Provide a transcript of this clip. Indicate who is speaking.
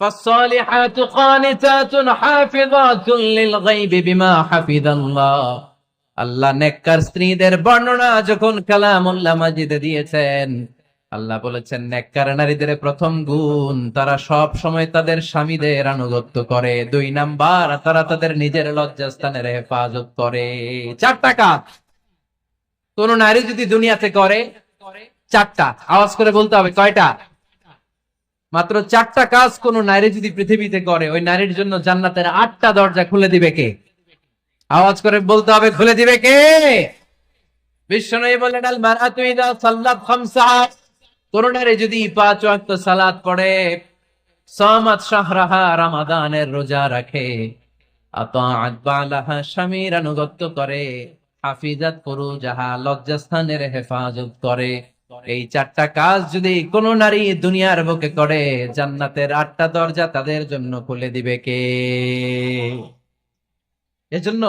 Speaker 1: فالصالحات قانتات حافظات للغيب بما حفظ الله। আল্লাহ নেককার স্ত্রীদের বর্ণনা যখন কালামুল্লাহ মাজিদে দিয়েছেন, আল্লাহ বলেছেন নেককার নারীদের প্রথম গুণ, তারা সব সময় তাদের স্বামীদের আনুগত্য করে। 2 নাম্বার, তারা তাদের নিজের লজ্জাস্থানের হেফাজত করে। 4টা কাজ কোন নারী যদি দুনিয়াতে করে, 4টা, আওয়াজ করে বলতে হবে কয়টা? মাত্র 4টা কাজ কোন নারী যদি পৃথিবীতে করে, ওই নারীর জন্য জান্নাতের 8টা দরজা খুলে দিবে কে? আওয়াজ করে বলতে হবে, খুলে দিবে কে? বিশ্বনবী বললেন, আল মারআতু ইযা সাল্লাত খামসা, কোন নারী যদি 5 ওয়াক্ত সালাত পড়ে, সামাত শাহরাহা, রমাদানের রোজা রাখে, আতাআত বালাহা, স্বামীর আনুগত্য করে, হাফিজাত ফুরুজাহা, লজ্জাস্থানের হেফাজত করে, এই 4টা কাজ যদি কোন নারী দুনিয়ার বুকে করে, জান্নাতের 8টা দরজা তাদের জন্য খুলে দিবে কে? এজন্য